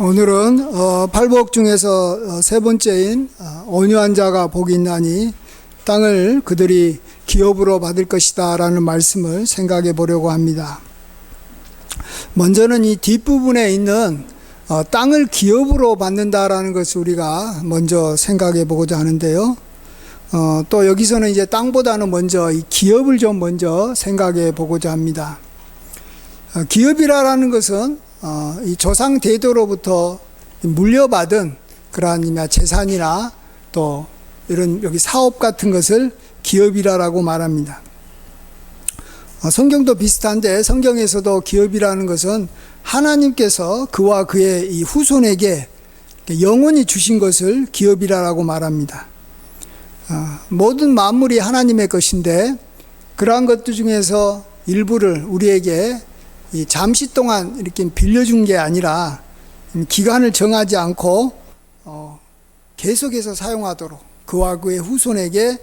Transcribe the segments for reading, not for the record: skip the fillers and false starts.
오늘은 팔복 중에서 세 번째인 온유한 자가 복이 있나니 땅을 그들이 기업으로 받을 것이다 라는 말씀을 생각해 보려고 합니다. 먼저는 이 뒷부분에 있는 땅을 기업으로 받는다라는 것을 우리가 먼저 생각해 보고자 하는데요. 또 여기서는 이제 땅보다는 먼저 이 기업을 좀 먼저 생각해 보고자 합니다. 기업이라는 것은 이 조상 대대로부터 물려받은 그러한 재산이나 또 이런 여기 사업 같은 것을 기업이라고 말합니다. 성경도 비슷한데 성경에서도 기업이라는 것은 하나님께서 그와 그의 이 후손에게 영원히 주신 것을 기업이라고 말합니다. 모든 만물이 하나님의 것인데 그러한 것들 중에서 일부를 우리에게 잠시 동안 이렇게 빌려준 게 아니라 기간을 정하지 않고 계속해서 사용하도록 그와 그의 후손에게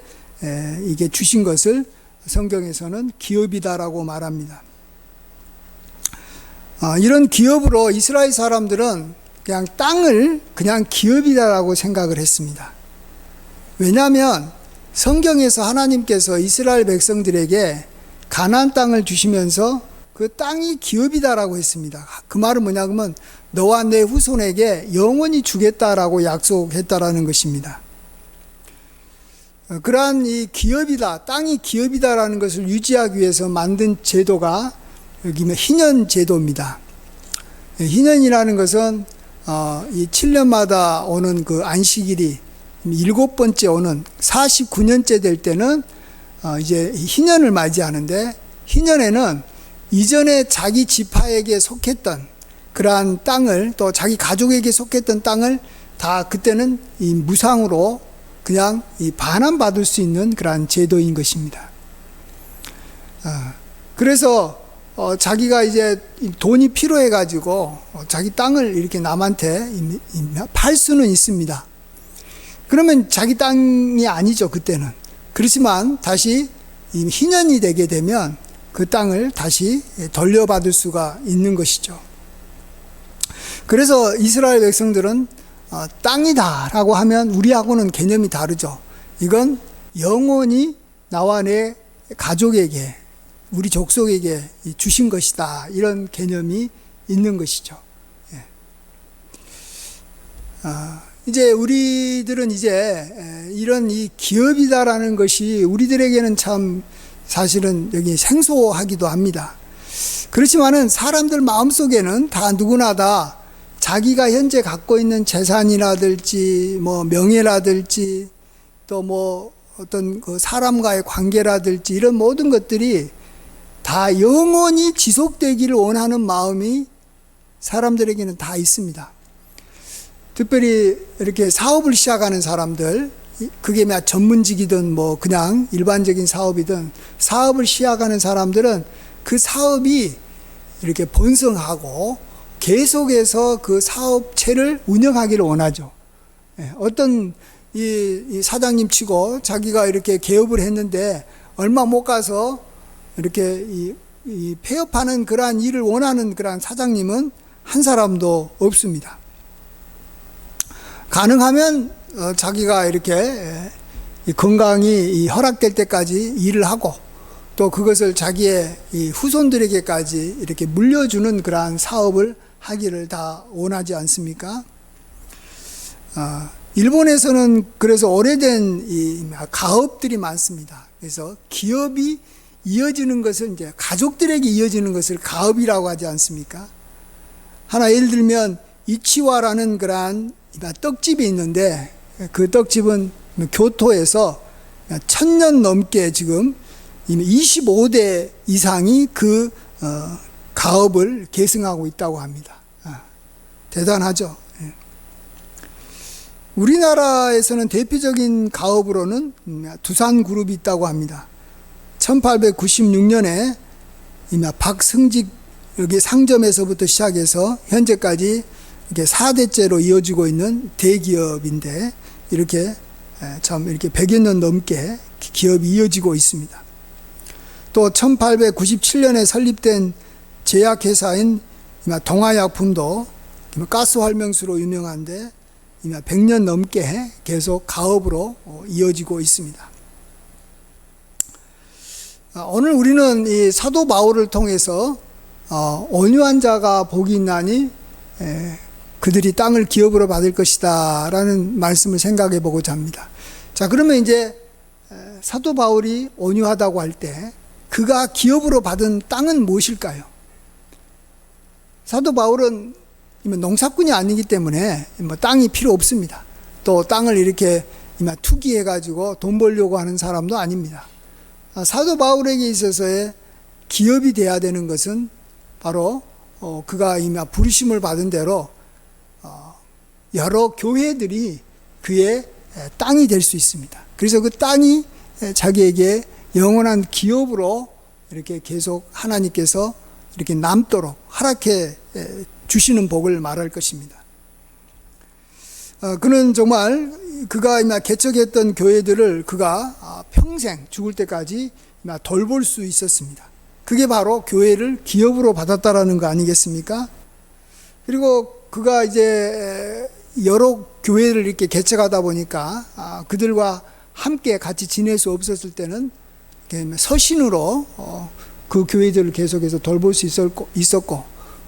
이게 주신 것을 성경에서는 기업이다라고 말합니다. 이런 기업으로 이스라엘 사람들은 그냥 땅을 그냥 기업이다라고 생각을 했습니다. 왜냐하면 성경에서 하나님께서 이스라엘 백성들에게 가나안 땅을 주시면서 그 땅이 기업이다라고 했습니다. 그 말은 뭐냐면 너와 내 후손에게 영원히 주겠다라고 약속했다라는 것입니다. 그러한 이 기업이다, 땅이 기업이다라는 것을 유지하기 위해서 만든 제도가 여기 희년 제도입니다. 희년이라는 것은 이 7년마다 오는 그 안식일이 7번째 오는 49년째 될 때는 이제 희년을 맞이하는데, 희년에는 이전에 자기 지파에게 속했던 그러한 땅을, 또 자기 가족에게 속했던 땅을 다 그때는 이 무상으로 그냥 이 반환받을 수 있는 그러한 제도인 것입니다. 그래서 자기가 이제 돈이 필요해 가지고 자기 땅을 이렇게 남한테 팔 수는 있습니다. 그러면 자기 땅이 아니죠, 그때는. 그렇지만 다시 희년이 되게 되면 그 땅을 다시 돌려받을 수가 있는 것이죠. 그래서 이스라엘 백성들은 땅이다 라고 하면 우리하고는 개념이 다르죠. 이건 영원히 나와 내 가족에게, 우리 족속에게 주신 것이다, 이런 개념이 있는 것이죠. 이제 우리들은 이제 이런 이 기업이다라는 것이 우리들에게는 참 사실은 여기 생소하기도 합니다. 그렇지만은 사람들 마음속에는 다 누구나 다 자기가 현재 갖고 있는 재산이라든지 뭐 명예라든지 또 뭐 어떤 그 사람과의 관계라든지 이런 모든 것들이 다 영원히 지속되기를 원하는 마음이 사람들에게는 다 있습니다. 특별히 이렇게 사업을 시작하는 사람들, 그게 전문직이든 뭐 그냥 일반적인 사업이든 사업을 시작하는 사람들은 그 사업이 이렇게 번성하고 계속해서 그 사업체를 운영하기를 원하죠. 어떤 이 사장님 치고 자기가 이렇게 개업을 했는데 얼마 못 가서 이렇게 이 폐업하는 그러한 일을 원하는 그러한 사장님은 한 사람도 없습니다. 가능하면 자기가 이렇게 건강이 허락될 때까지 일을 하고 또 그것을 자기의 이 후손들에게까지 이렇게 물려주는 그러한 사업을 하기를 다 원하지 않습니까? 일본에서는 그래서 오래된 이 가업들이 많습니다. 그래서 기업이 이어지는 것을, 이제 가족들에게 이어지는 것을 가업이라고 하지 않습니까? 하나 예를 들면 이치와라는 그러한 떡집이 있는데 그 떡집은 교토에서 1000년 넘게 지금 이미 25대 이상이 그 가업을 계승하고 있다고 합니다. 대단하죠. 우리나라에서는 대표적인 가업으로는 두산그룹이 있다고 합니다. 1896년에 박승직 여기 상점에서부터 시작해서 현재까지 이렇게 4대째로 이어지고 있는 대기업인데 이렇게 참 이렇게 100여 년 넘게 기업이 이어지고 있습니다. 또 1897년에 설립된 제약회사인 동아약품도 가스 활명수로 유명한데 100년 넘게 계속 가업으로 이어지고 있습니다. 오늘 우리는 이 사도 바울을 통해서 온유한 자가 복이 있나니 그들이 땅을 기업으로 받을 것이다 라는 말씀을 생각해 보고자 합니다. 자, 그러면 이제 사도 바울이 온유하다고 할 때 그가 기업으로 받은 땅은 무엇일까요? 사도 바울은 농사꾼이 아니기 때문에 땅이 필요 없습니다. 또 땅을 이렇게 투기해 가지고 돈 벌려고 하는 사람도 아닙니다. 사도 바울에게 있어서의 기업이 돼야 되는 것은 바로 그가 부르심을 받은 대로 여러 교회들이 그의 땅이 될 수 있습니다. 그래서 그 땅이 자기에게 영원한 기업으로 이렇게 계속 하나님께서 이렇게 남도록 허락해 주시는 복을 말할 것입니다. 그는 정말 그가 개척했던 교회들을 그가 평생 죽을 때까지 돌볼 수 있었습니다. 그게 바로 교회를 기업으로 받았다라는 거 아니겠습니까? 그리고 그가 이제 여러 교회를 이렇게 개척하다 보니까 그들과 함께 같이 지낼 수 없었을 때는 서신으로 그 교회들을 계속해서 돌볼 수 있었고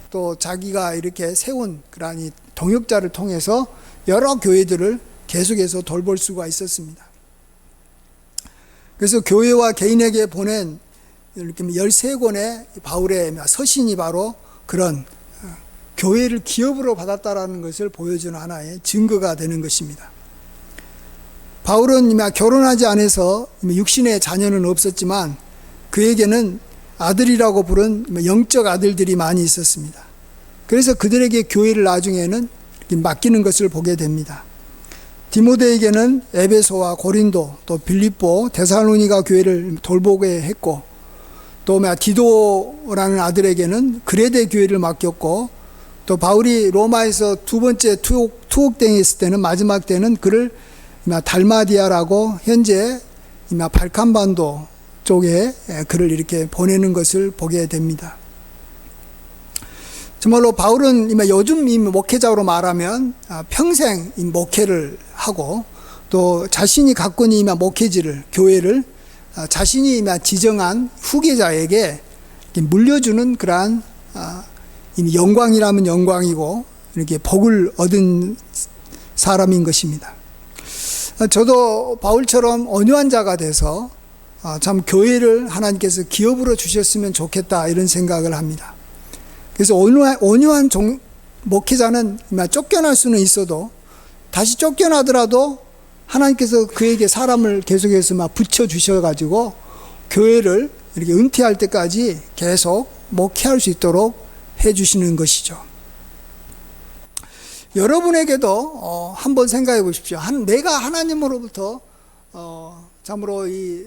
또 자기가 이렇게 세운 그러한 동역자를 통해서 여러 교회들을 계속해서 돌볼 수가 있었습니다. 그래서 교회와 개인에게 보낸 이렇게 13권의 바울의 서신이 바로 그런 교회를 기업으로 받았다라는 것을 보여주는 하나의 증거가 되는 것입니다. 바울은 결혼하지 않아서 육신의 자녀는 없었지만 그에게는 아들이라고 부른 영적 아들들이 많이 있었습니다. 그래서 그들에게 교회를 나중에는 맡기는 것을 보게 됩니다. 디모데에게는 에베소와 고린도, 또 빌립보, 데살로니가 교회를 돌보게 했고, 또 디도라는 아들에게는 그레데 교회를 맡겼고, 또 바울이 로마에서 두 번째 투옥땡에 있을 때는 마지막 때는 그를 달마디아라고 현재 발칸반도 쪽에 그를 이렇게 보내는 것을 보게 됩니다. 정말로 바울은 요즘 목회자로 말하면 평생 목회를 하고 또 자신이 갖고 있는 목회지를 교회를 자신이 지정한 후계자에게 물려주는 그러한 영광이라면 영광이고 이렇게 복을 얻은 사람인 것입니다. 저도 바울처럼 온유한 자가 돼서 참 교회를 하나님께서 기업으로 주셨으면 좋겠다 이런 생각을 합니다. 그래서 온유한 목회자는 쫓겨날 수는 있어도 다시 쫓겨나더라도 하나님께서 그에게 사람을 계속해서 붙여주셔가지고 교회를 이렇게 은퇴할 때까지 계속 목회할 수 있도록 해주시는 것이죠. 여러분에게도 한번 생각해 보십시오. 내가 하나님으로부터 참으로 이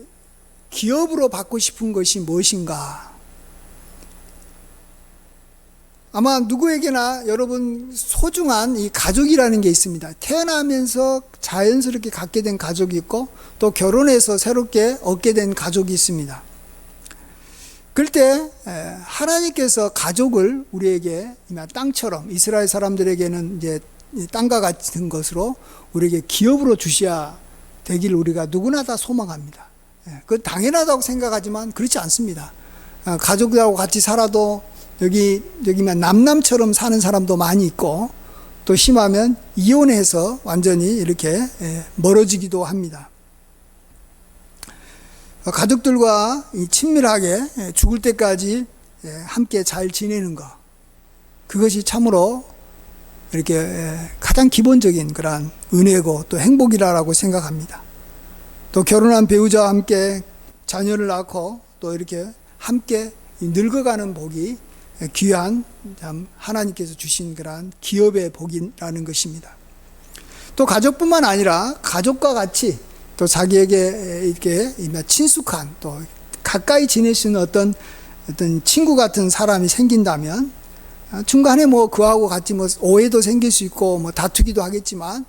기업으로 받고 싶은 것이 무엇인가? 아마 누구에게나 여러분 소중한 이 가족이라는 게 있습니다. 태어나면서 자연스럽게 갖게 된 가족이 있고 또 결혼해서 새롭게 얻게 된 가족이 있습니다. 그럴 때 하나님께서 가족을 우리에게 땅처럼 이스라엘 사람들에게는 이제 땅과 같은 것으로 우리에게 기업으로 주셔야 되기를 우리가 누구나 다 소망합니다. 그건 당연하다고 생각하지만 그렇지 않습니다. 가족들하고 같이 살아도 여기만 남남처럼 사는 사람도 많이 있고 또 심하면 이혼해서 완전히 이렇게 멀어지기도 합니다. 가족들과 친밀하게 죽을 때까지 함께 잘 지내는 것, 그것이 참으로 이렇게 가장 기본적인 그러한 은혜고 또 행복이라고 생각합니다. 또 결혼한 배우자와 함께 자녀를 낳고 또 이렇게 함께 늙어가는 복이 귀한 하나님께서 주신 그러한 기업의 복이라는 것입니다. 또 가족뿐만 아니라 가족과 같이 또 자기에게 이렇게 친숙한 또 가까이 지낼 수 있는 어떤 친구 같은 사람이 생긴다면 중간에 그하고 같이 오해도 생길 수 있고 다투기도 하겠지만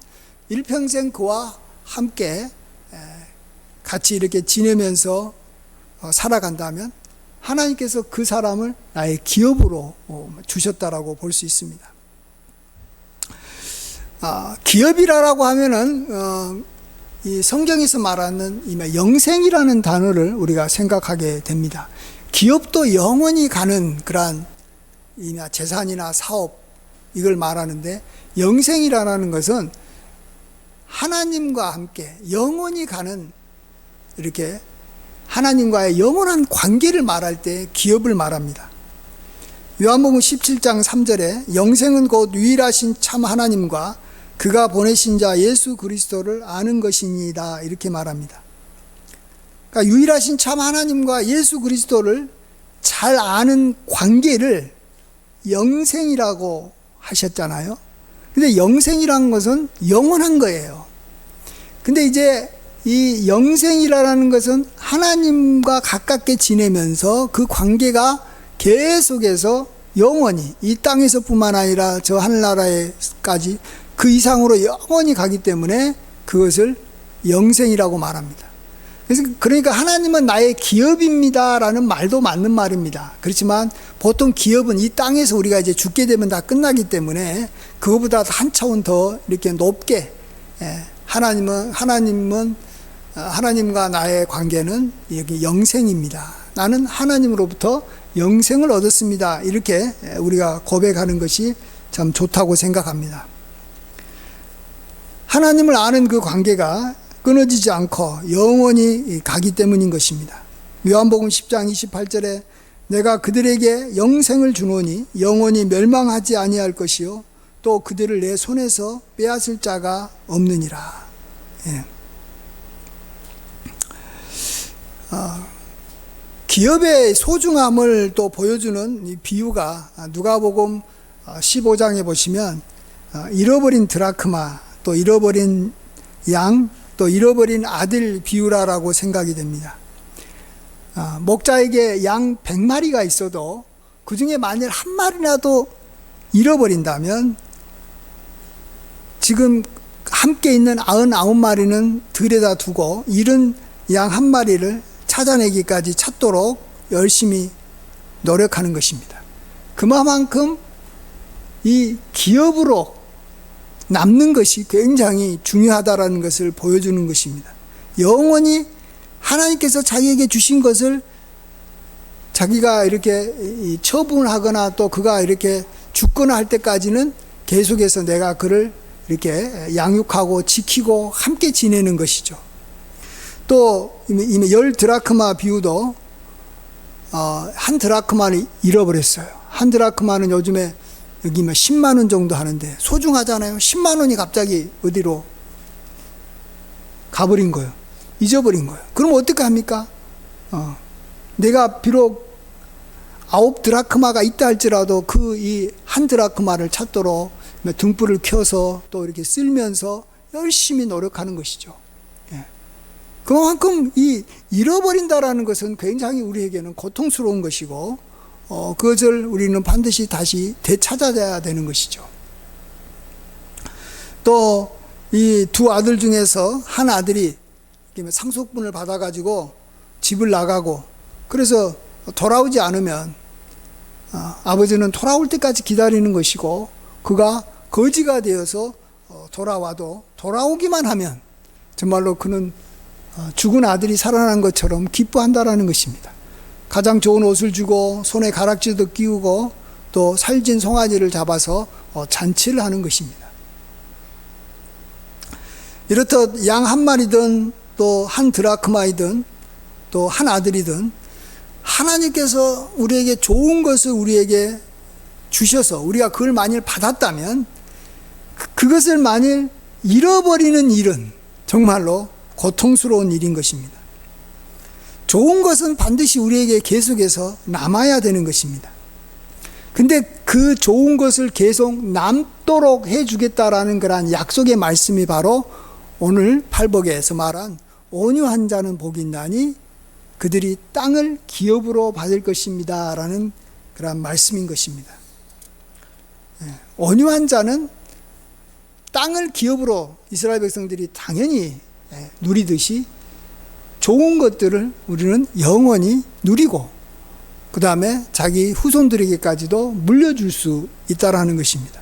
일평생 그와 함께 같이 이렇게 지내면서 살아간다면 하나님께서 그 사람을 나의 기업으로 주셨다라고 볼 수 있습니다. 기업이라고 하면은 이 성경에서 말하는 이 영생이라는 단어를 우리가 생각하게 됩니다. 기업도 영원히 가는 그러한 재산이나 사업, 이걸 말하는데, 영생이라는 것은 하나님과 함께 영원히 가는, 이렇게 하나님과의 영원한 관계를 말할 때 기업을 말합니다. 요한복음 17장 3절에 영생은 곧 유일하신 참 하나님과 그가 보내신 자 예수 그리스도를 아는 것이니이다, 이렇게 말합니다. 그러니까 유일하신 참 하나님과 예수 그리스도를 잘 아는 관계를 영생이라고 하셨잖아요. 근데 영생이라는 것은 영원한 거예요. 근데 이제 이 영생이라는 것은 하나님과 가깝게 지내면서 그 관계가 계속해서 영원히, 이 땅에서뿐만 아니라 저 하늘나라에까지 그 이상으로 영원히 가기 때문에 그것을 영생이라고 말합니다. 그러니까 하나님은 나의 기업입니다 라는 말도 맞는 말입니다. 그렇지만 보통 기업은 이 땅에서 우리가 이제 죽게 되면 다 끝나기 때문에 그거보다 한 차원 더 이렇게 높게, 하나님과 나의 관계는 여기 영생입니다. 나는 하나님으로부터 영생을 얻었습니다. 이렇게 우리가 고백하는 것이 참 좋다고 생각합니다. 하나님을 아는 그 관계가 끊어지지 않고 영원히 가기 때문인 것입니다. 요한복음 10장 28절에 내가 그들에게 영생을 주노니 영원히 멸망하지 아니할 것이요 또 그들을 내 손에서 빼앗을 자가 없느니라. 예. 기업의 소중함을 또 보여주는 이 비유가 누가복음 15장에 보시면 잃어버린 드라크마, 또 잃어버린 양, 또 잃어버린 아들 비유라고 생각이 됩니다. 목자에게 양 100마리가 있어도 그 중에 만일 한 마리라도 잃어버린다면 지금 함께 있는 99마리는 들에다 두고 잃은 양 한 마리를 찾아내기까지 찾도록 열심히 노력하는 것입니다. 그만큼 이 기업으로 남는 것이 굉장히 중요하다는 것을 보여주는 것입니다. 영원히 하나님께서 자기에게 주신 것을 자기가 이렇게 처분하거나 또 그가 이렇게 죽거나 할 때까지는 계속해서 내가 그를 이렇게 양육하고 지키고 함께 지내는 것이죠. 또 이미 10드라크마 비유도 한 드라크마를 잃어버렸어요. 한 드라크마는 요즘에 여기 10만 원 정도 하는데 소중하잖아요. 10만 원이 갑자기 어디로 가버린 거예요. 잊어버린 거예요. 그럼 어떻게 합니까? 내가 비록 9드라크마가 있다 할지라도 그 이 한 드라크마를 찾도록 등불을 켜서 또 이렇게 쓸면서 열심히 노력하는 것이죠. 예. 그만큼 이 잃어버린다라는 것은 굉장히 우리에게는 고통스러운 것이고 그것을 우리는 반드시 다시 되찾아야 되는 것이죠. 또 이 두 아들 중에서 한 아들이 상속분을 받아가지고 집을 나가고 그래서 돌아오지 않으면 아버지는 돌아올 때까지 기다리는 것이고 그가 거지가 되어서 돌아와도 돌아오기만 하면 정말로 그는 죽은 아들이 살아난 것처럼 기뻐한다라는 것입니다. 가장 좋은 옷을 주고 손에 가락지도 끼우고 또 살진 송아지를 잡아서 잔치를 하는 것입니다. 이렇듯 양 한 마리든 또 한 드라크마이든 또 한 아들이든 하나님께서 우리에게 좋은 것을 우리에게 주셔서 우리가 그걸 만일 받았다면 그것을 만일 잃어버리는 일은 정말로 고통스러운 일인 것입니다. 좋은 것은 반드시 우리에게 계속해서 남아야 되는 것입니다. 근데 그 좋은 것을 계속 남도록 해주겠다라는 그러한 약속의 말씀이 바로 오늘 팔복에서 말한 온유한 자는 복이 있나니 그들이 땅을 기업으로 받을 것입니다 라는 그런 말씀인 것입니다. 온유한 자는 땅을 기업으로 이스라엘 백성들이 당연히 누리듯이 좋은 것들을 우리는 영원히 누리고 그 다음에 자기 후손들에게까지도 물려줄 수 있다라는 것입니다.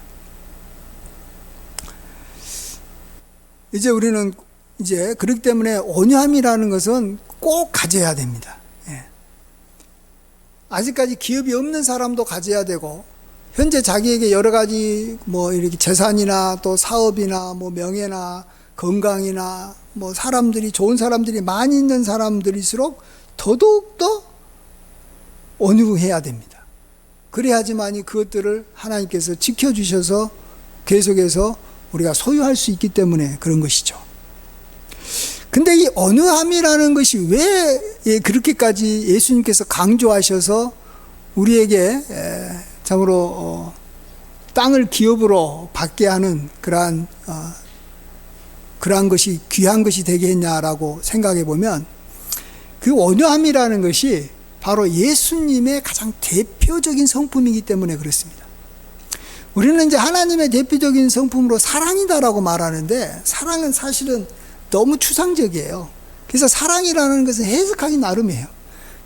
이제 우리는 이제 그렇기 때문에 온유함이라는 것은 꼭 가져야 됩니다. 예. 아직까지 기업이 없는 사람도 가져야 되고, 현재 자기에게 여러 가지 뭐 이렇게 재산이나 또 사업이나 뭐 명예나 건강이나 뭐 사람들이, 좋은 사람들이 많이 있는 사람들일수록 더더욱더 온유해야 됩니다. 그래야지만이 그것들을 하나님께서 지켜주셔서 계속해서 우리가 소유할 수 있기 때문에 그런 것이죠. 근데 이 온유함이라는 것이 왜 그렇게까지 예수님께서 강조하셔서 우리에게 참으로 땅을 기업으로 받게 하는 그러한 것이 귀한 것이 되게 했냐라고 생각해 보면, 그 온유함이라는 것이 바로 예수님의 가장 대표적인 성품이기 때문에 그렇습니다. 우리는 이제 하나님의 대표적인 성품으로 사랑이다라고 말하는데, 사랑은 사실은 너무 추상적이에요. 그래서 사랑이라는 것은 해석하기 나름이에요.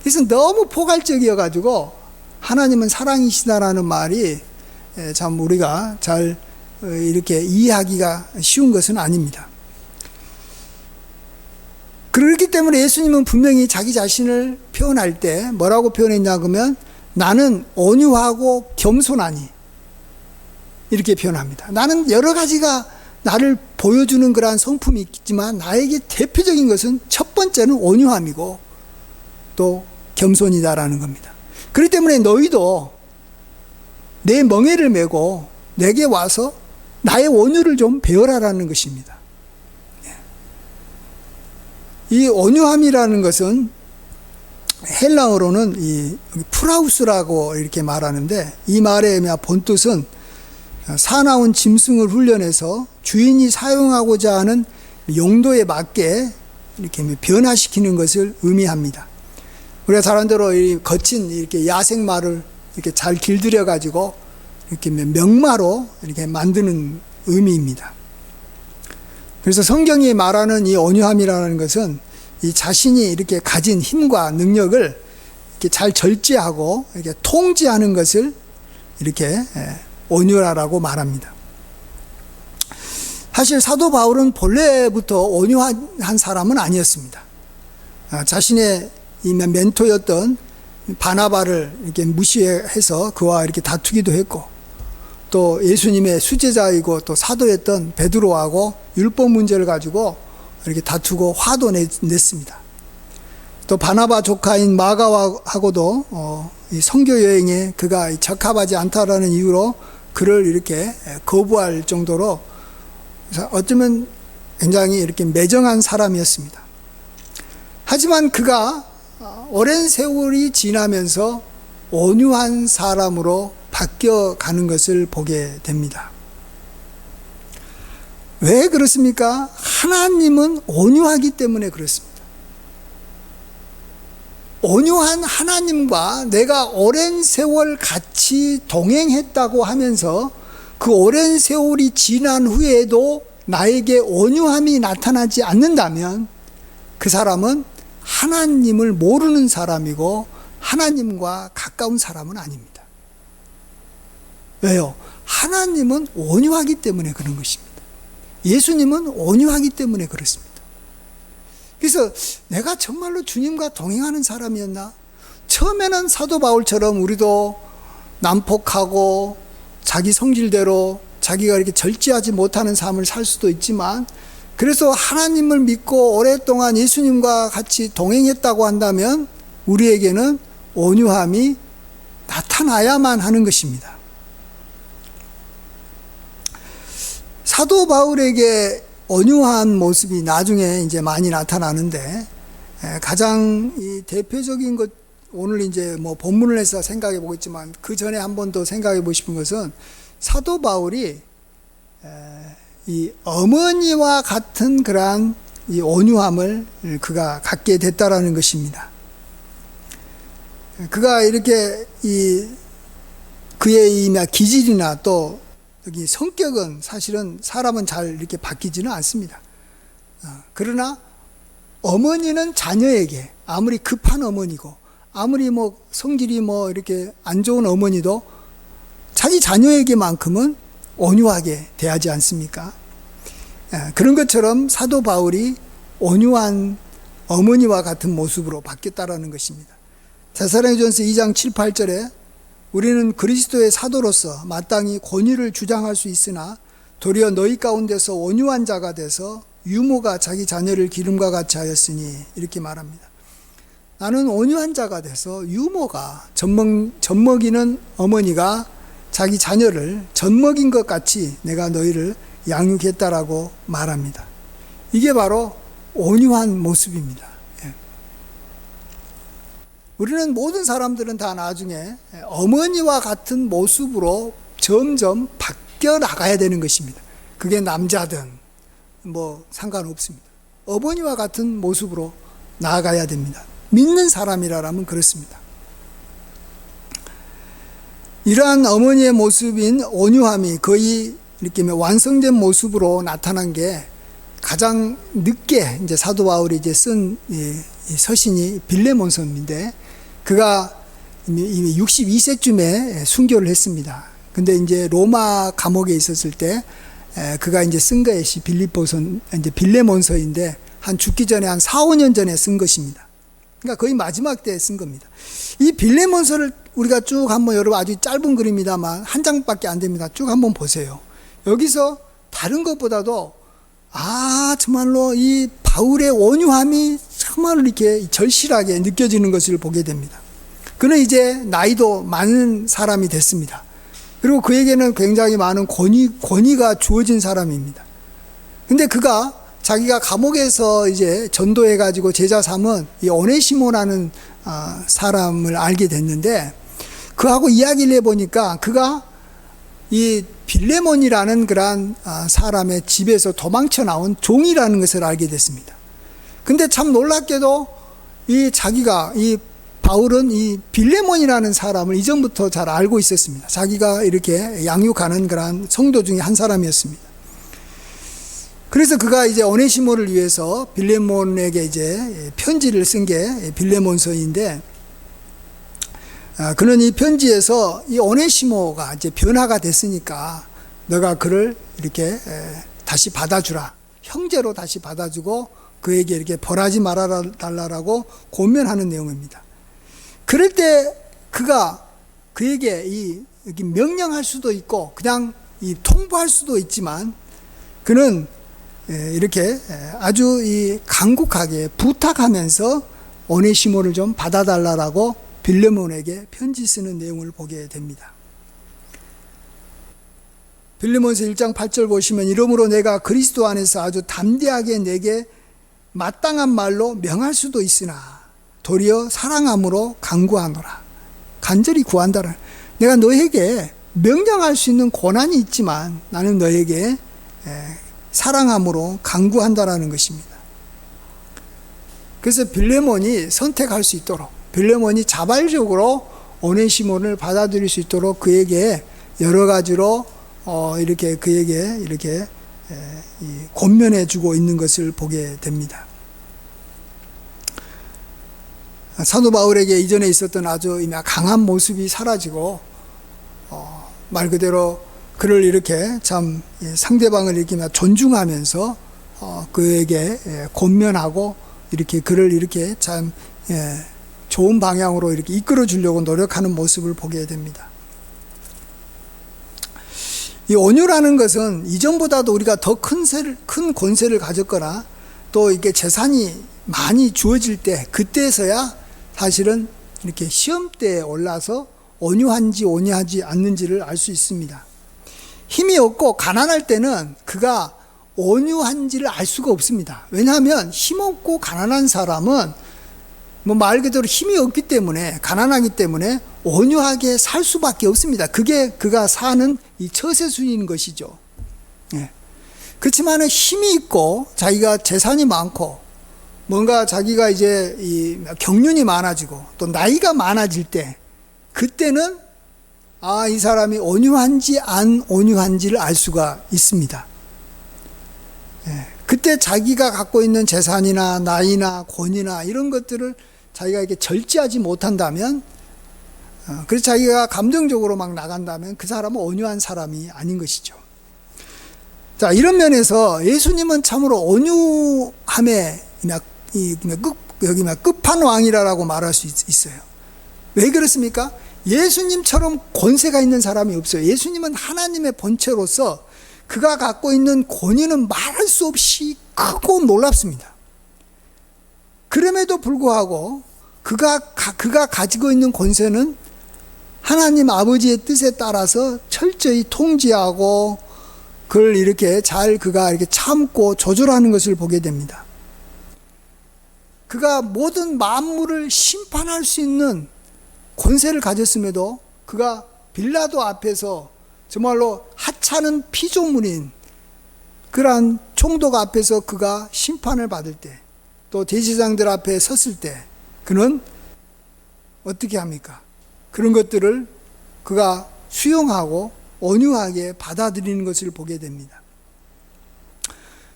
그래서 너무 포괄적이어 가지고 하나님은 사랑이시다라는 말이 참 우리가 잘 이렇게 이해하기가 쉬운 것은 아닙니다. 그렇기 때문에 예수님은 분명히 자기 자신을 표현할 때 뭐라고 표현했냐 그러면, 나는 온유하고 겸손하니, 이렇게 표현합니다. 나는 여러 가지가 나를 보여주는 그러한 성품이 있지만, 나에게 대표적인 것은 첫 번째는 온유함이고 또 겸손이다라는 겁니다. 그렇기 때문에 너희도 내 멍에를 메고 내게 와서 나의 온유를 좀 배워라라는 것입니다. 이 온유함이라는 것은 헬라어로는 이 프라우스라고 이렇게 말하는데, 이 말의 본뜻은 사나운 짐승을 훈련해서 주인이 사용하고자 하는 용도에 맞게 이렇게 변화시키는 것을 의미합니다. 우리가 잘 아는 대로 이 거친 이렇게 야생 말을 이렇게 잘 길들여 가지고 이렇게 명마로 이렇게 만드는 의미입니다. 그래서 성경이 말하는 이 온유함이라는 것은 이 자신이 이렇게 가진 힘과 능력을 이렇게 잘 절제하고 이렇게 통제하는 것을 이렇게 온유라라고 말합니다. 사실 사도 바울은 본래부터 온유한 사람은 아니었습니다. 자신의 이 멘토였던 바나바를 이렇게 무시해서 그와 이렇게 다투기도 했고, 또 예수님의 수제자이고 또 사도였던 베드로하고 율법 문제를 가지고 이렇게 다투고 화도 냈습니다. 또 바나바 조카인 마가와하고도 이 선교 여행에 그가 적합하지 않다라는 이유로 그를 이렇게 거부할 정도로 어쩌면 굉장히 이렇게 매정한 사람이었습니다. 하지만 그가 오랜 세월이 지나면서 온유한 사람으로 바뀌어가는 것을 보게 됩니다. 왜 그렇습니까? 하나님은 온유하기 때문에 그렇습니다. 온유한 하나님과 내가 오랜 세월 같이 동행했다고 하면서 그 오랜 세월이 지난 후에도 나에게 온유함이 나타나지 않는다면 그 사람은 하나님을 모르는 사람이고 하나님과 가까운 사람은 아닙니다. 왜요? 하나님은 온유하기 때문에 그런 것입니다. 예수님은 온유하기 때문에 그렇습니다. 그래서 내가 정말로 주님과 동행하는 사람이었나? 처음에는 사도 바울처럼 우리도 난폭하고 자기 성질대로 자기가 이렇게 절제하지 못하는 삶을 살 수도 있지만, 그래서 하나님을 믿고 오랫동안 예수님과 같이 동행했다고 한다면 우리에게는 온유함이 나타나야만 하는 것입니다. 사도 바울에게 온유한 모습이 나중에 이제 많이 나타나는데, 가장 이 대표적인 것, 오늘 이제 뭐 본문을 해서 생각해 보겠지만 그 전에 한 번 더 생각해 보고 싶은 것은, 사도 바울이 이 어머니와 같은 그러한 이 온유함을 그가 갖게 됐다라는 것입니다. 그가 이렇게 그의 이 기질이나 또 여기 성격은 사실은 사람은 잘 이렇게 바뀌지는 않습니다. 그러나 어머니는 자녀에게 아무리 급한 어머니고 아무리 뭐 성질이 뭐 이렇게 안 좋은 어머니도 자기 자녀에게만큼은 온유하게 대하지 않습니까? 그런 것처럼 사도 바울이 온유한 어머니와 같은 모습으로 바뀌었다라는 것입니다. 데살로니가전서 2장 7, 8절에 우리는 그리스도의 사도로서 마땅히 권위를 주장할 수 있으나 도리어 너희 가운데서 온유한 자가 돼서 유모가 자기 자녀를 기름과 같이 하였으니, 이렇게 말합니다. 나는 온유한 자가 돼서 유모가 젖먹이는 어머니가 자기 자녀를 젖먹인 것 같이 내가 너희를 양육했다라고 말합니다. 이게 바로 온유한 모습입니다. 우리는 모든 사람들은 다 나중에 어머니와 같은 모습으로 점점 바뀌어 나가야 되는 것입니다. 그게 남자든 뭐 상관없습니다. 어머니와 같은 모습으로 나아가야 됩니다. 믿는 사람이라면 그렇습니다. 이러한 어머니의 모습인 온유함이 거의 이렇게 완성된 모습으로 나타난 게 가장 늦게 이제 사도 바울이 이제 쓴 서신이 빌레몬서인데, 그가 이미 62세쯤에 순교를 했습니다. 근데 이제 로마 감옥에 있었을 때 그가 이제 쓴 것이 이제 빌레몬서인데 한 죽기 전에 한 4, 5년 전에 쓴 것입니다. 그러니까 거의 마지막 때에 쓴 겁니다. 이 빌레몬서를 우리가 쭉 한번, 여러분 아주 짧은 글입니다만 한 장밖에 안 됩니다. 쭉 한번 보세요. 여기서 다른 것보다도 정말로 이 바울의 온유함이 정말로 이렇게 절실하게 느껴지는 것을 보게 됩니다. 그는 이제 나이도 많은 사람이 됐습니다. 그리고 그에게는 굉장히 많은 권위가 주어진 사람입니다. 근데 그가 자기가 감옥에서 이제 전도해가지고 제자 삼은 이 오네시모라는 사람을 알게 됐는데, 그하고 이야기를 해보니까 그가 이 빌레몬이라는 그러한 사람의 집에서 도망쳐 나온 종이라는 것을 알게 됐습니다. 근데 참 놀랍게도 이 바울은 이 빌레몬이라는 사람을 이전부터 잘 알고 있었습니다. 자기가 이렇게 양육하는 그러한 성도 중에 한 사람이었습니다. 그래서 그가 이제 오네시모를 위해서 빌레몬에게 이제 편지를 쓴 게 빌레몬서인데, 그는 이 편지에서 이 오네시모가 이제 변화가 됐으니까 너가 그를 이렇게 다시 받아주라, 형제로 다시 받아주고 그에게 이렇게 벌하지 말아 달라라고 권면하는 내용입니다. 그럴 때 그가 그에게 이렇게 명령할 수도 있고 그냥 통보할 수도 있지만, 그는 이렇게 아주 간곡하게 부탁하면서 오네시모를 좀 받아달라라고 빌레몬에게 편지 쓰는 내용을 보게 됩니다. 빌레몬서 1장 8절 보시면, 이러므로 내가 그리스도 안에서 아주 담대하게 내게 마땅한 말로 명할 수도 있으나 도리어 사랑함으로 간구하노라. 간절히 구한다라. 내가 너에게 명령할 수 있는 권한이 있지만 나는 너에게 사랑함으로 간구한다라는 것입니다. 그래서 빌레몬이 선택할 수 있도록, 빌레몬이 자발적으로 오네시모를 받아들일 수 있도록 그에게 여러 가지로 이렇게 그에게 이렇게 권면해 주고 있는 것을 보게 됩니다. 사도 바울에게 이전에 있었던 아주 강한 모습이 사라지고 말 그대로 그를 이렇게 참 상대방을 이렇게 존중하면서 그에게 권면하고 이렇게 그를 이렇게 참 좋은 방향으로 이렇게 이끌어 주려고 노력하는 모습을 보게 됩니다. 이 온유라는 것은 이전보다도 우리가 더 큰 권세를 가졌거나 또 이게 재산이 많이 주어질 때, 그때서야 사실은 이렇게 시험대에 올라서 온유한지 온유하지 않는지를 알 수 있습니다. 힘이 없고 가난할 때는 그가 온유한지를 알 수가 없습니다. 왜냐하면 힘없고 가난한 사람은 말 그대로 힘이 없기 때문에, 가난하기 때문에 온유하게 살 수밖에 없습니다. 그게 그가 사는 이 처세순인 것이죠. 그렇지만 힘이 있고 자기가 재산이 많고 뭔가 자기가 이제 이 경륜이 많아지고 또 나이가 많아질 때, 그때는 이 사람이 온유한지 안 온유한지를 알 수가 있습니다. 그때 자기가 갖고 있는 재산이나 나이나 권위나 이런 것들을 자기가 이렇게 절제하지 못한다면, 그래서 자기가 감정적으로 막 나간다면 그 사람은 온유한 사람이 아닌 것이죠. 자, 이런 면에서 예수님은 참으로 온유함의 여기 끝판왕이라고 말할 수 있어요. 왜 그렇습니까? 예수님처럼 권세가 있는 사람이 없어요. 예수님은 하나님의 본체로서 그가 갖고 있는 권위는 말할 수 없이 크고 놀랍습니다. 그럼에도 불구하고 그가 가지고 있는 권세는 하나님 아버지의 뜻에 따라서 철저히 통제하고 그걸 이렇게 그가 이렇게 참고 조절하는 것을 보게 됩니다. 그가 모든 만물을 심판할 수 있는 권세를 가졌음에도 그가 빌라도 앞에서 정말로 하찮은 피조물인 그러한 총독 앞에서 그가 심판을 받을 때, 또 대제사장들 앞에 섰을 때 그는 어떻게 합니까? 그런 것들을 그가 수용하고 온유하게 받아들이는 것을 보게 됩니다.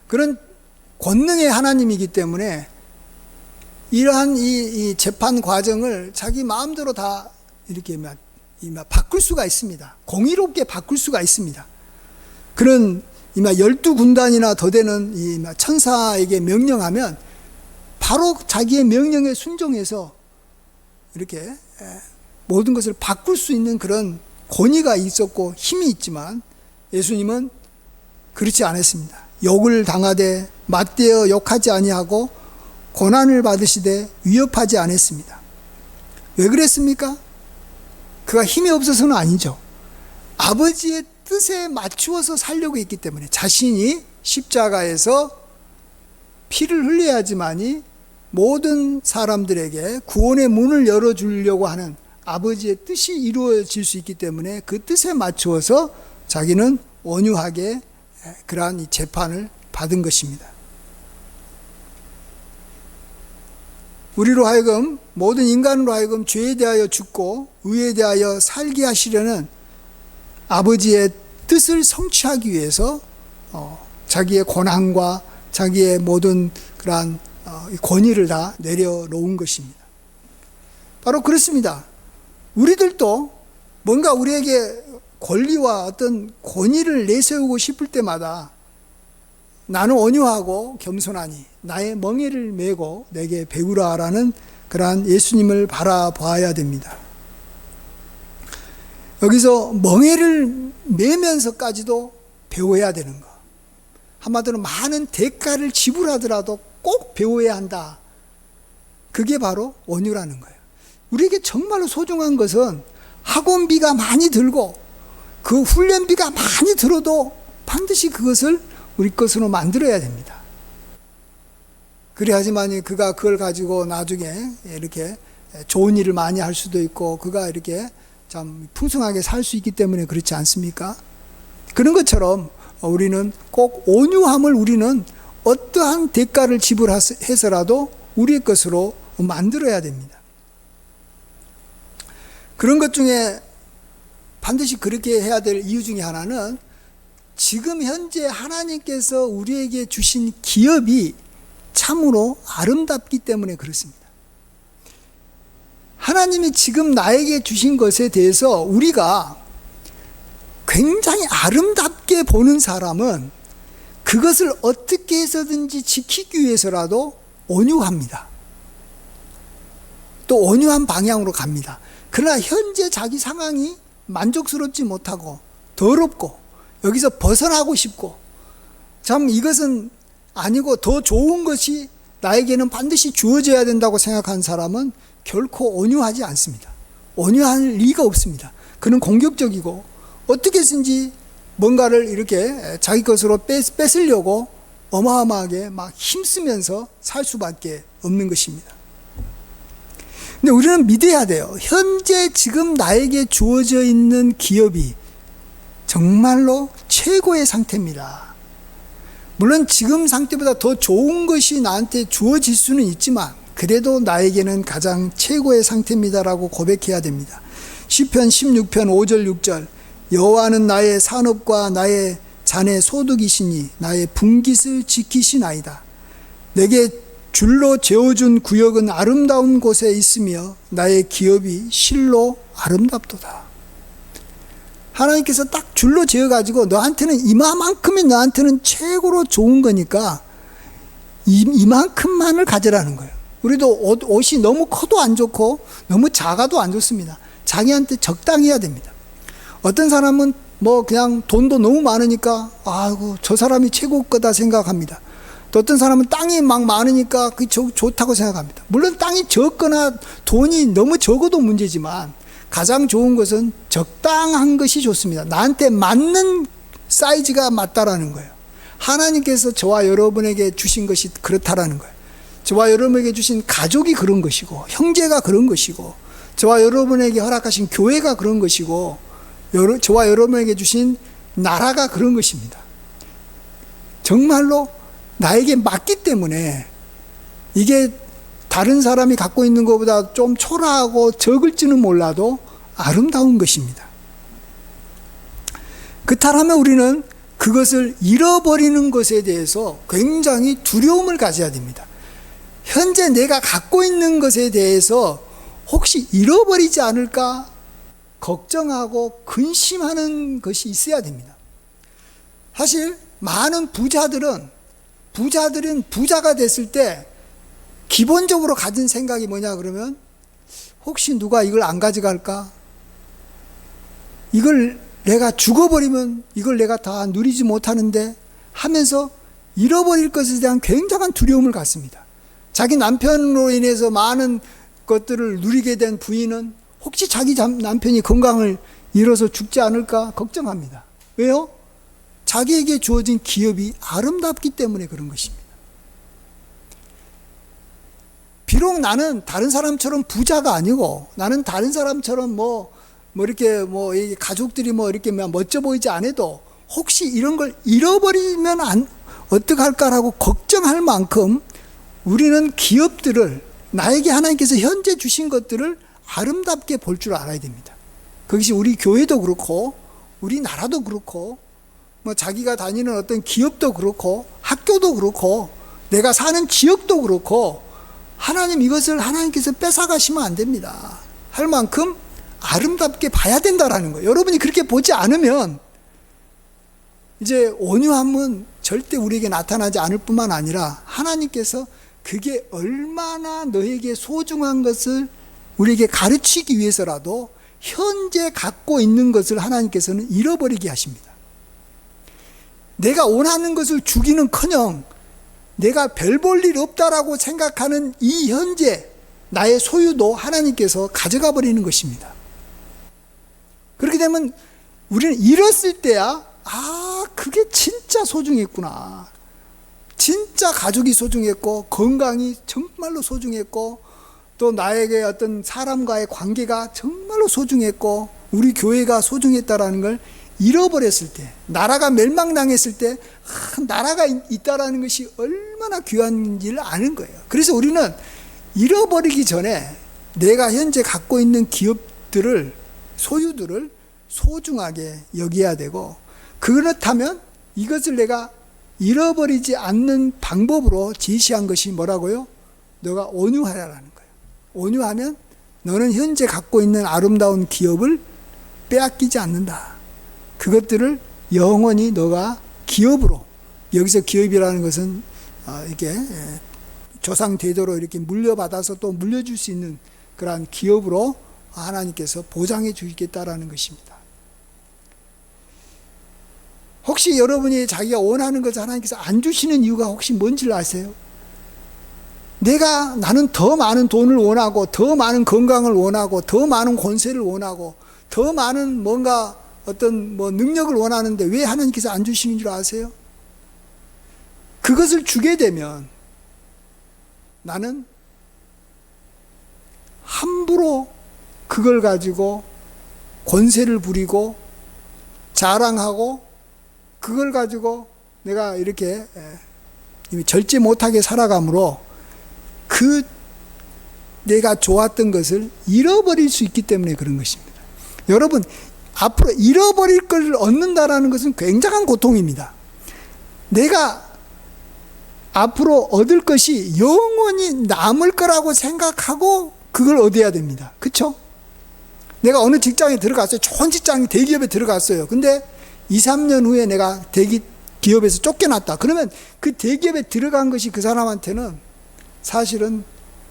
그런 권능의 하나님이기 때문에 이러한 이 재판 과정을 자기 마음대로 다 이렇게 바꿀 수가 있습니다. 공의롭게 바꿀 수가 있습니다. 그런 12군단이나 더 되는 이 천사에게 명령하면 바로 자기의 명령에 순종해서 이렇게 모든 것을 바꿀 수 있는 그런 권위가 있었고 힘이 있지만 예수님은 그렇지 않았습니다. 욕을 당하되 맞대어 욕하지 아니하고 고난을 받으시되 위협하지 않았습니다. 왜 그랬습니까? 그가 힘이 없어서는 아니죠. 아버지의 뜻에 맞추어서 살려고 했기 때문에 자신이 십자가에서 피를 흘려야지만이 모든 사람들에게 구원의 문을 열어주려고 하는 아버지의 뜻이 이루어질 수 있기 때문에 그 뜻에 맞추어서 자기는 온유하게 그러한 이 재판을 받은 것입니다. 우리로 하여금, 모든 인간으로 하여금 죄에 대하여 죽고 의에 대하여 살게 하시려는 아버지의 뜻을 성취하기 위해서 자기의 고난과 자기의 모든 그러한 권위를 다 내려놓은 것입니다. 바로 그렇습니다. 우리들도 뭔가 우리에게 권리와 어떤 권위를 내세우고 싶을 때마다 나는 온유하고 겸손하니 나의 멍에를 메고 내게 배우라라는 그러한 예수님을 바라봐야 됩니다. 여기서 멍에를 메면서까지도 배워야 되는 것, 한마디로 많은 대가를 지불하더라도 꼭 배워야 한다. 그게 바로 온유라는 거예요. 우리에게 정말로 소중한 것은 학원비가 많이 들고 그 훈련비가 많이 들어도 반드시 그것을 우리 것으로 만들어야 됩니다. 그래야지만 그가 그걸 가지고 나중에 이렇게 좋은 일을 많이 할 수도 있고 그가 이렇게 참 풍성하게 살 수 있기 때문에 그렇지 않습니까? 그런 것처럼 우리는 꼭 온유함을 우리는 어떠한 대가를 지불해서라도 우리의 것으로 만들어야 됩니다. 그런 것 중에 반드시 그렇게 해야 될 이유 중에 하나는 지금 현재 하나님께서 우리에게 주신 기업이 참으로 아름답기 때문에 그렇습니다. 하나님이 지금 나에게 주신 것에 대해서 우리가 굉장히 아름답게 보는 사람은 그것을 어떻게 해서든지 지키기 위해서라도 온유합니다. 또 온유한 방향으로 갑니다. 그러나 현재 자기 상황이 만족스럽지 못하고 더럽고 여기서 벗어나고 싶고 참 이것은 아니고 더 좋은 것이 나에게는 반드시 주어져야 된다고 생각하는 사람은 결코 온유하지 않습니다. 온유할 리가 없습니다. 그는 공격적이고 어떻게 해서든지 뭔가를 이렇게 자기 것으로 뺏으려고 어마어마하게 막 힘쓰면서 살 수밖에 없는 것입니다. 근데 우리는 믿어야 돼요. 현재 지금 나에게 주어져 있는 기업이 정말로 최고의 상태입니다. 물론 지금 상태보다 더 좋은 것이 나한테 주어질 수는 있지만 그래도 나에게는 가장 최고의 상태입니다라고 고백해야 됩니다. 시편 16편 5절 6절 여호와는 나의 산업과 나의 잔의 소득이시니 나의 분깃을 지키시나이다. 내게 줄로 재어준 구역은 아름다운 곳에 있으며 나의 기업이 실로 아름답도다. 하나님께서 딱 줄로 지어가지고 너한테는 이만큼이 너한테는 최고로 좋은 거니까 이만큼만을 가져라는 거예요. 우리도 옷이 너무 커도 안 좋고 너무 작아도 안 좋습니다. 자기한테 적당히 해야 됩니다. 어떤 사람은 뭐 그냥 돈도 너무 많으니까 아이고 저 사람이 최고 거다 생각합니다. 또 어떤 사람은 땅이 막 많으니까 그게 좋다고 생각합니다. 물론 땅이 적거나 돈이 너무 적어도 문제지만 가장 좋은 것은 적당한 것이 좋습니다. 나한테 맞는 사이즈가 맞다라는 거예요. 하나님께서 저와 여러분에게 주신 것이 그렇다라는 거예요. 저와 여러분에게 주신 가족이 그런 것이고 형제가 그런 것이고 저와 여러분에게 허락하신 교회가 그런 것이고 저와 여러분에게 주신 나라가 그런 것입니다. 정말로 나에게 맞기 때문에 이게 다른 사람이 갖고 있는 것보다 좀 초라하고 적을지는 몰라도 아름다운 것입니다. 그렇다면 우리는 그것을 잃어버리는 것에 대해서 굉장히 두려움을 가져야 됩니다. 현재 내가 갖고 있는 것에 대해서 혹시 잃어버리지 않을까 걱정하고 근심하는 것이 있어야 됩니다. 사실 많은 부자들은 부자가 됐을 때 기본적으로 가진 생각이 뭐냐 그러면 혹시 누가 이걸 안 가져갈까? 이걸 내가 죽어버리면 이걸 내가 다 누리지 못하는데 하면서 잃어버릴 것에 대한 굉장한 두려움을 갖습니다. 자기 남편으로 인해서 많은 것들을 누리게 된 부인은 혹시 자기 남편이 건강을 잃어서 죽지 않을까 걱정합니다. 왜요? 자기에게 주어진 기업이 아름답기 때문에 그런 것입니다. 비록 나는 다른 사람처럼 부자가 아니고 나는 다른 사람처럼 이렇게 가족들이 이렇게 멋져 보이지 않아도 혹시 이런 걸 잃어버리면 어떡할까라고 걱정할 만큼 우리는 기업들을 나에게 하나님께서 현재 주신 것들을 아름답게 볼 줄 알아야 됩니다. 그것이 우리 교회도 그렇고 우리 나라도 그렇고 자기가 다니는 어떤 기업도 그렇고 학교도 그렇고 내가 사는 지역도 그렇고 하나님 이것을 하나님께서 뺏어가시면 안 됩니다. 할 만큼 아름답게 봐야 된다라는 거예요. 여러분이 그렇게 보지 않으면 이제 온유함은 절대 우리에게 나타나지 않을 뿐만 아니라 하나님께서 그게 얼마나 너에게 소중한 것을 우리에게 가르치기 위해서라도 현재 갖고 있는 것을 하나님께서는 잃어버리게 하십니다. 내가 원하는 것을 주기는커녕 내가 별 볼 일 없다라고 생각하는 이 현재 나의 소유도 하나님께서 가져가 버리는 것입니다. 그렇게 되면 우리는 잃었을 때야 그게 진짜 소중했구나. 진짜 가족이 소중했고 건강이 정말로 소중했고 또 나에게 어떤 사람과의 관계가 정말로 소중했고 우리 교회가 소중했다라는 걸 잃어버렸을 때, 나라가 멸망당했을 때 나라가 있다라는 것이 얼마나 귀한지를 아는 거예요. 그래서 우리는 잃어버리기 전에 내가 현재 갖고 있는 기업들을, 소유들을 소중하게 여겨야 되고, 그렇다면 이것을 내가 잃어버리지 않는 방법으로 제시한 것이 뭐라고요? 너가 온유하라는 거예요. 온유하면 너는 현재 갖고 있는 아름다운 기업을 빼앗기지 않는다. 그것들을 영원히 너가 기업으로, 여기서 기업이라는 것은 이렇게 조상 대대로 이렇게 물려받아서 또 물려줄 수 있는 그러한 기업으로 하나님께서 보장해 주시겠다라는 것입니다. 혹시 여러분이 자기가 원하는 것을 하나님께서 안 주시는 이유가 혹시 뭔지를 아세요? 나는 더 많은 돈을 원하고 더 많은 건강을 원하고 더 많은 권세를 원하고 더 많은 뭔가 어떤 능력을 원하는데 왜 하나님께서 안 주시는 줄 아세요? 그것을 주게 되면 나는 함부로 그걸 가지고 권세를 부리고 자랑하고 그걸 가지고 내가 이렇게 절제 못하게 살아가므로 내가 좋았던 것을 잃어버릴 수 있기 때문에 그런 것입니다. 여러분, 앞으로 잃어버릴 것을 얻는다라는 것은 굉장한 고통입니다. 내가 앞으로 얻을 것이 영원히 남을 거라고 생각하고 그걸 얻어야 됩니다. 그렇죠? 내가 어느 직장에 들어갔어요. 좋은 직장에 대기업에 들어갔어요. 근데 2, 3년 후에 내가 기업에서 쫓겨났다. 그러면 그 대기업에 들어간 것이 그 사람한테는 사실은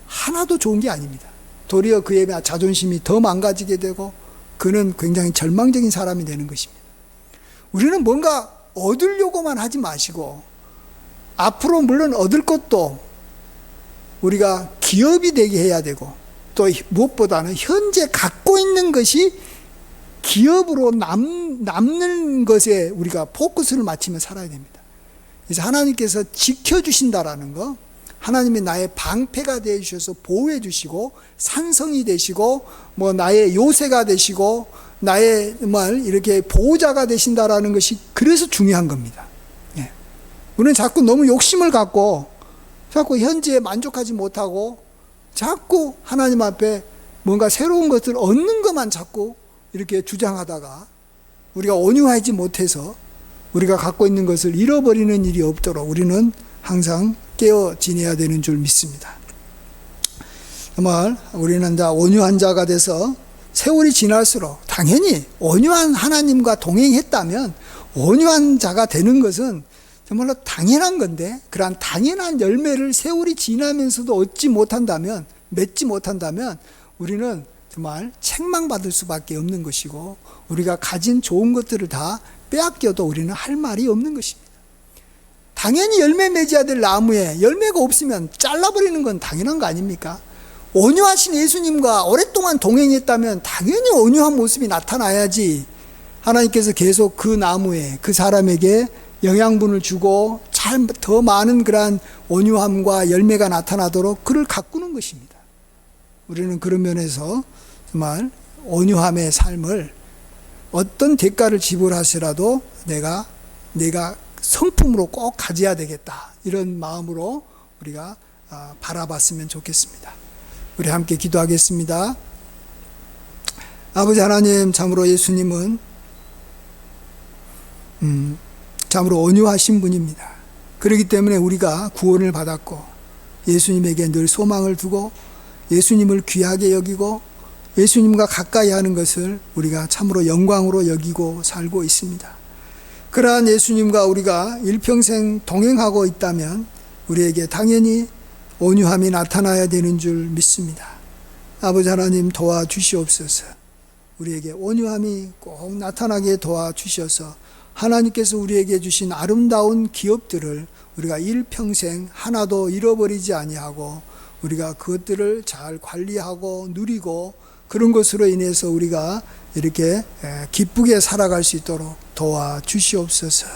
하나도 좋은 게 아닙니다. 도리어 그의 자존심이 더 망가지게 되고 그는 굉장히 절망적인 사람이 되는 것입니다. 우리는 뭔가 얻으려고만 하지 마시고 앞으로 물론 얻을 것도 우리가 기업이 되게 해야 되고 또 무엇보다는 현재 갖고 있는 것이 기업으로 남는 것에 우리가 포커스를 맞추며 살아야 됩니다. 그래서 하나님께서 지켜주신다라는 거, 하나님이 나의 방패가 되어주셔서 보호해 주시고 산성이 되시고 뭐 나의 요새가 되시고 나의 이렇게 보호자가 되신다라는 것이 그래서 중요한 겁니다. 예. 우리는 자꾸 너무 욕심을 갖고 자꾸 현재에 만족하지 못하고 자꾸 하나님 앞에 뭔가 새로운 것을 얻는 것만 자꾸 이렇게 주장하다가 우리가 온유하지 못해서 우리가 갖고 있는 것을 잃어버리는 일이 없도록 우리는 항상 깨어 지내야 되는 줄 믿습니다. 정말 우리는 다 온유한 자가 돼서 세월이 지날수록 당연히 온유한 하나님과 동행했다면 온유한 자가 되는 것은 정말로 당연한 건데 그러한 당연한 열매를 세월이 지나면서도 맺지 못한다면 우리는 정말 책망받을 수밖에 없는 것이고 우리가 가진 좋은 것들을 다 빼앗겨도 우리는 할 말이 없는 것입니다. 당연히 열매 맺어야 될 나무에 열매가 없으면 잘라버리는 건 당연한 거 아닙니까? 온유하신 예수님과 오랫동안 동행했다면 당연히 온유한 모습이 나타나야지 하나님께서 계속 그 나무에 그 사람에게 영양분을 주고 더 많은 그러한 온유함과 열매가 나타나도록 그를 가꾸는 것입니다. 우리는 그런 면에서 정말 온유함의 삶을 어떤 대가를 지불하시라도 내가 성품으로 꼭 가져야 되겠다. 이런 마음으로 우리가 바라봤으면 좋겠습니다. 우리 함께 기도하겠습니다. 아버지 하나님, 참으로 예수님은 참으로 온유하신 분입니다. 그렇기 때문에 우리가 구원을 받았고 예수님에게 늘 소망을 두고 예수님을 귀하게 여기고 예수님과 가까이 하는 것을 우리가 참으로 영광으로 여기고 살고 있습니다. 그러한 예수님과 우리가 일평생 동행하고 있다면 우리에게 당연히 온유함이 나타나야 되는 줄 믿습니다. 아버지 하나님 도와주시옵소서. 우리에게 온유함이 꼭 나타나게 도와주셔서 하나님께서 우리에게 주신 아름다운 기업들을 우리가 일평생 하나도 잃어버리지 아니하고 우리가 그것들을 잘 관리하고 누리고 그런 것으로 인해서 우리가 이렇게 기쁘게 살아갈 수 있도록 도와주시옵소서.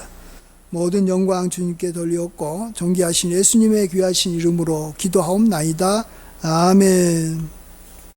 모든 영광 주님께 돌리옵고 존귀하신 예수님의 귀하신 이름으로 기도하옵나이다. 아멘.